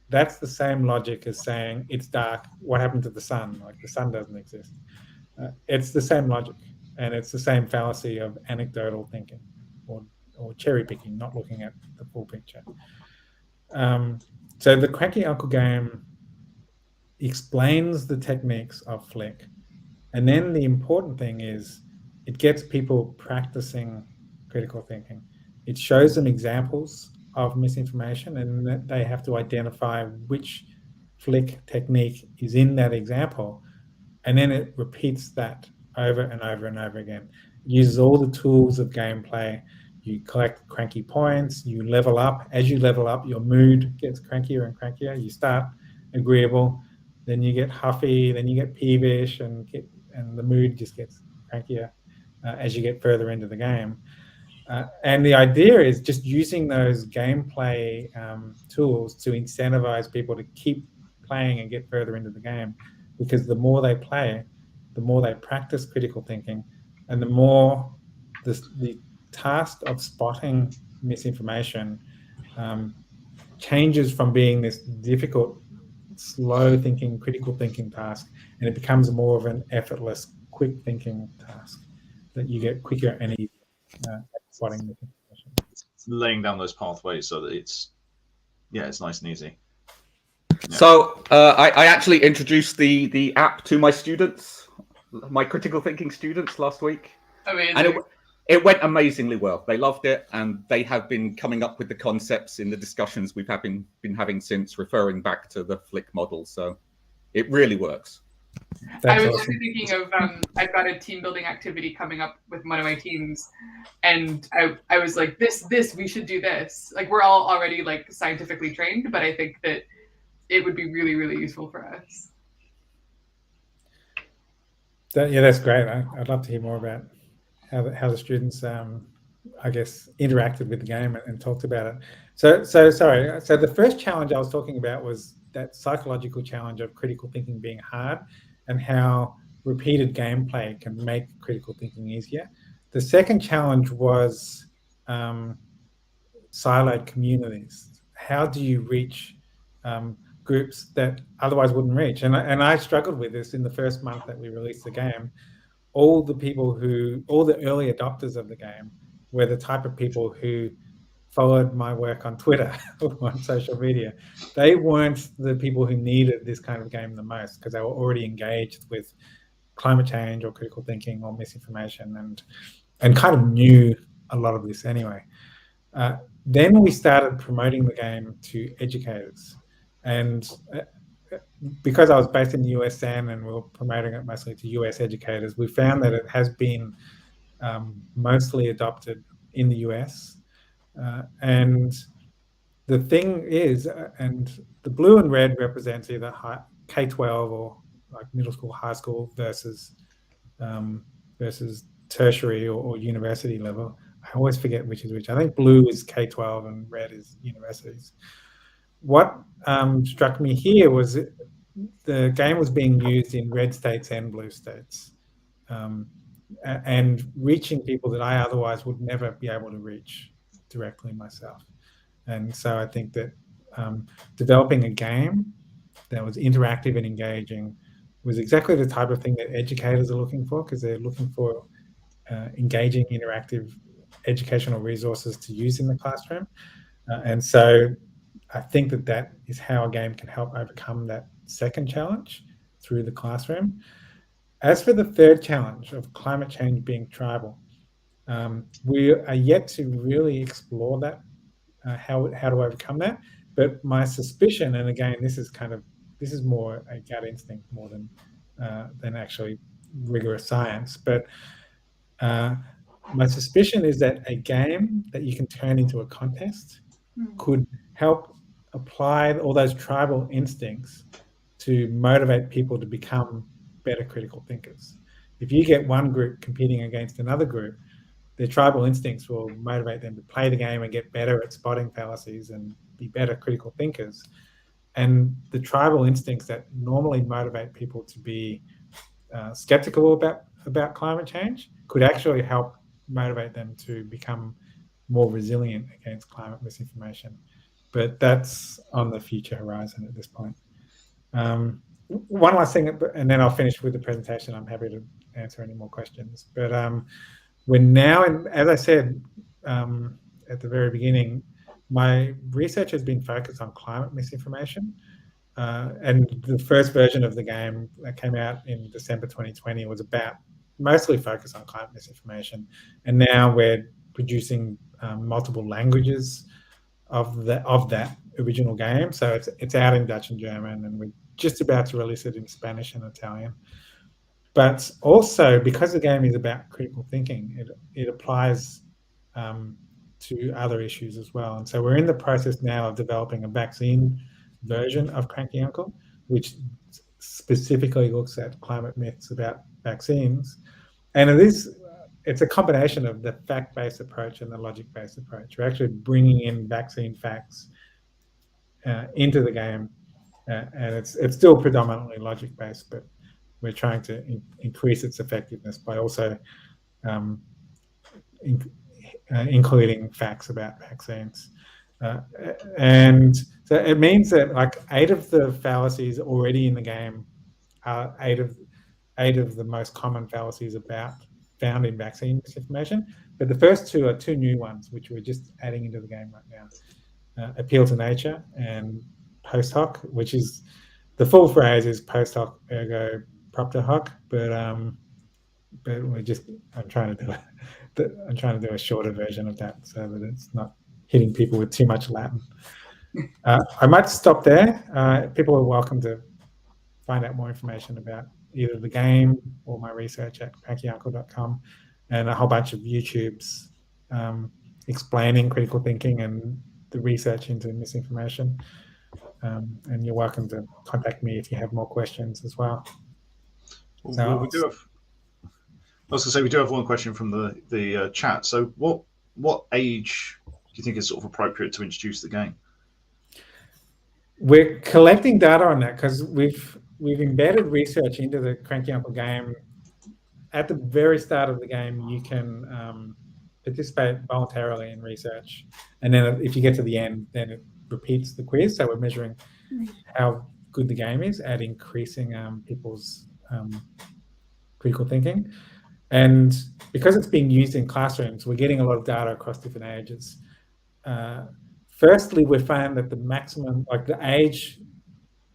That's the same logic as saying it's dark, what happened to the sun? Like the sun doesn't exist. It's the same logic, and it's the same fallacy of anecdotal thinking or cherry picking, not looking at the full picture. So the Cranky Uncle game explains the techniques of Flick, and then the important thing is it gets people practicing critical thinking. It shows them examples of misinformation, and that they have to identify which Flick technique is in that example. And then it repeats that over and over and over again. It uses all the tools of gameplay. You collect cranky points, you level up. As you level up, your mood gets crankier and crankier. You start agreeable, then you get huffy, then you get peevish, and the mood just gets crankier as you get further into the game. And the idea is just using those gameplay tools to incentivize people to keep playing and get further into the game, because the more they play, the more they practice critical thinking, and the more the task of spotting misinformation changes from being this difficult, slow thinking, critical thinking task, and it becomes more of an effortless, quick thinking task that you get quicker and easier at spotting misinformation. Laying down those pathways so that it's nice and easy. Yeah. So I actually introduced the app to my students, my critical thinking students, last week. Amazing. And it went amazingly well. They loved it, and they have been coming up with the concepts in the discussions we've been having since, referring back to the Flick model. So it really works. I was also thinking of I've got a team building activity coming up with one of my teams, and I was like, this we should do this. Like, we're all already like scientifically trained, but I think that it would be really, really useful for us. That's great. I'd love to hear more about how the students, I guess, interacted with the game and talked about it. So sorry. So the first challenge I was talking about was that psychological challenge of critical thinking being hard, and how repeated gameplay can make critical thinking easier. The second challenge was siloed communities. How do you reach groups that otherwise wouldn't reach? And I struggled with this in the first month that we released the game. All the early adopters of the game were the type of people who followed my work on Twitter or on social media. They weren't the people who needed this kind of game the most, because they were already engaged with climate change or critical thinking or misinformation and kind of knew a lot of this anyway. Then we started promoting the game to educators. And because I was based in the USN and we were promoting it mostly to US educators, we found that it has been mostly adopted in the US. And the thing is, and the blue and red represents either K-12 or like middle school, high school versus tertiary or university level. I always forget which is which. I think blue is K-12 and red is universities. What struck me here was the game was being used in red states and blue states, and reaching people that I otherwise would never be able to reach directly myself. And so I think that developing a game that was interactive and engaging was exactly the type of thing that educators are looking for, because they're looking for engaging, interactive educational resources to use in the classroom. And so I think that is how a game can help overcome that second challenge through the classroom. As for the third challenge of climate change being tribal, we are yet to really explore that, how to overcome that. But my suspicion, and again, this is more a gut instinct more than actually rigorous science, but my suspicion is that a game that you can turn into a contest could help apply all those tribal instincts to motivate people to become better critical thinkers. If you get one group competing against another group, their tribal instincts will motivate them to play the game and get better at spotting fallacies and be better critical thinkers. And the tribal instincts that normally motivate people to be skeptical about climate change could actually help motivate them to become more resilient against climate misinformation. But that's on the future horizon at this point. One last thing, and then I'll finish with the presentation. I'm happy to answer any more questions. But we're now, as I said at the very beginning, my research has been focused on climate misinformation. And the first version of the game that came out in December 2020 was mostly focused on climate misinformation. And now we're producing multiple languages of that original game. So it's out in Dutch and German, and we're just about to release it in Spanish and Italian. But also, because the game is about critical thinking, it applies to other issues as well. And so we're in the process now of developing a vaccine version of Cranky Uncle, which specifically looks at climate myths about vaccines. And it's a combination of the fact-based approach and the logic-based approach. We're actually bringing in vaccine facts into the game and it's still predominantly logic based, but we're trying to increase its effectiveness by also including facts about vaccines. And so it means that like 8 of the fallacies already in the game are 8 of the most common fallacies found in vaccine misinformation. But the first 2 are 2 new ones, which we're just adding into the game right now. Appeal to nature and post hoc, which is the full phrase is post hoc ergo propter hoc, but I'm trying to do a shorter version of that so that it's not hitting people with too much Latin. I might stop there. People are welcome to find out more information about either the game or my research at crankyuncle.com, and a whole bunch of YouTubes explaining critical thinking and the research into misinformation. And you're welcome to contact me if you have more questions as well. Well, we do have. I was going to say we do have one question from the chat. So, what age do you think is sort of appropriate to introduce the game? We're collecting data on that because we've embedded research into the Cranky Uncle game. At the very start of the game, you can participate voluntarily in research, and then if you get to the end, then it repeats the quiz. So we're measuring how good the game is at increasing people's critical thinking. And because it's being used in classrooms, we're getting a lot of data across different ages. Firstly, we found that the maximum, like the age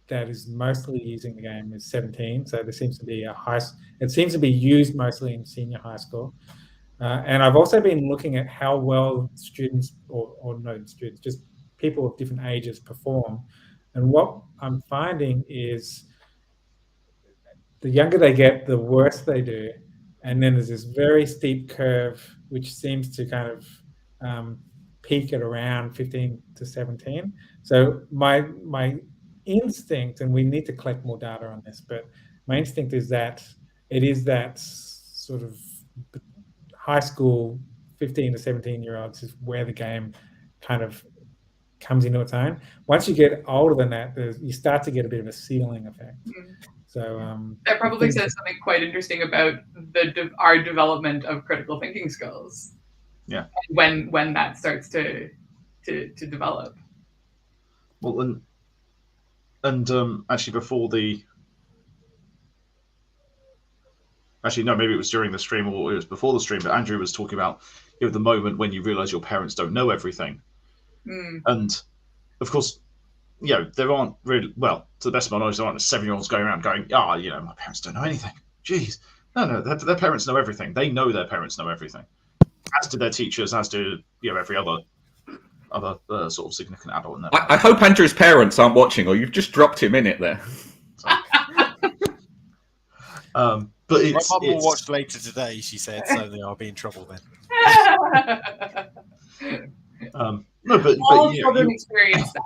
that is mostly using the game is 17. So there seems to be it seems to be used mostly in senior high school. And I've also been looking at how well students, or not students, just people of different ages perform. And what I'm finding is the younger they get, the worse they do. And then there's this very steep curve, which seems to kind of peak at around 15 to 17. So my instinct, and we need to collect more data on this, but my instinct is that it is that sort of high school 15 to 17-year-olds is where the game kind of comes into its own. Once you get older than that, you start to get a bit of a ceiling effect. So that probably says something quite interesting about our development of critical thinking skills. Yeah. When that starts to develop. Well, and actually before actually no, maybe it was during the stream or it was before the stream, but Andrew was talking about the moment when you realise your parents don't know everything. And of course, there aren't really, well, to the best of my knowledge, there aren't 7-year-olds going around going, my parents don't know anything. Jeez. No, their parents know everything. They know their parents know everything. As do their teachers, as do every other sort of significant adult in there. I hope Andrew's parents aren't watching, or you've just dropped him in it there. But My mum will watch later today, she said, so I'll be in trouble then. No, but all children experience that.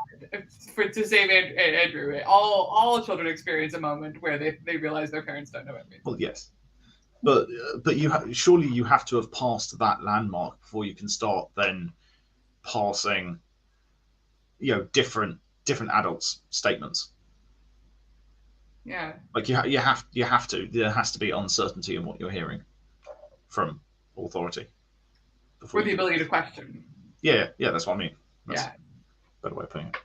To save Andrew, all children experience a moment where they realize their parents don't know everything. Well, yes, but surely you have to have passed that landmark before you can start then parsing, different adults' statements. Yeah. Like you have to. There has to be uncertainty in what you're hearing from authority. For the ability to question. Yeah, that's what I mean. That's a better way of putting it.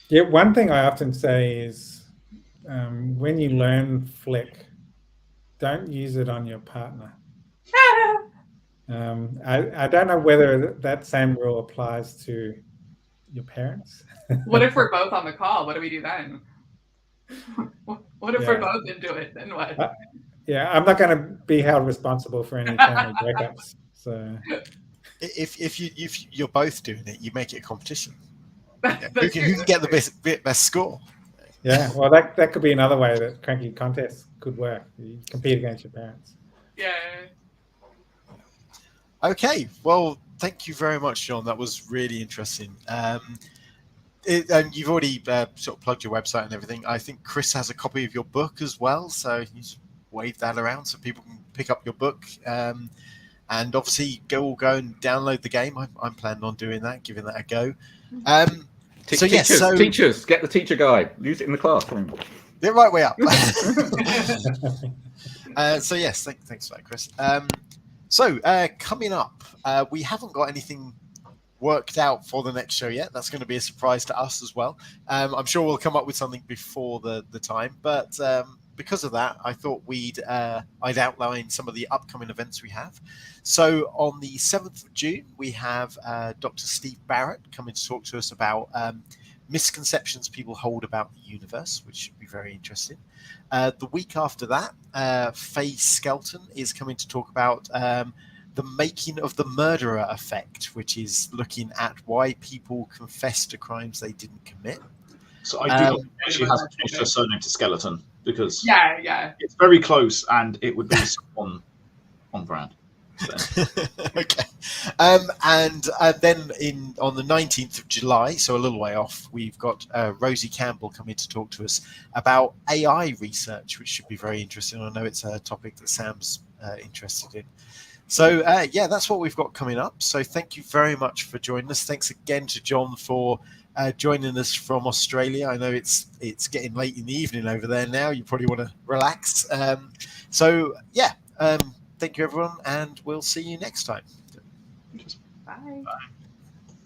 Yeah, one thing I often say is when you learn Flick, don't use it on your partner. I don't know whether that same rule applies to your parents. What if we're both on the call? What do we do then? What if we're both into it? Then what? I'm not going to be held responsible for any family breakups. So if you're both doing it, you make it a competition. Who can get the best score? Yeah, well, that could be another way that cranky contests could work. You compete against your parents. Yeah. Okay, well, thank you very much, John. That was really interesting. And you've already sort of plugged your website and everything. I think Chris has a copy of your book as well, so you just wave that around so people can pick up your book. And obviously, go and download the game. I'm planning on doing that, giving that a go. So, yes, teachers, get the teacher guide. Use it in the classroom. The right way up. So yes, thanks for that, Chris. Coming up, we haven't got anything worked out for the next show yet. That's going to be a surprise to us as well. I'm sure we'll come up with something before the time, but because of that, I thought I'd outline some of the upcoming events we have. So on the 7th of June, we have Dr. Steve Barrett coming to talk to us about misconceptions people hold about the universe, which should be very interesting. The week after that, Faye Skelton is coming to talk about the making of the murderer effect, which is looking at why people confess to crimes they didn't commit. So I do actually have to change her surname to Skeleton because yeah, it's very close and it would be on brand. So. Okay. And then on the 19th of July, so a little way off, we've got Rosie Campbell coming to talk to us about AI research, which should be very interesting. I know it's a topic that Sam's interested in. So, that's what we've got coming up. So thank you very much for joining us. Thanks again to John for joining us from Australia. I know it's getting late in the evening over there now. You probably want to relax. Thank you, everyone, and we'll see you next time. Bye. Bye.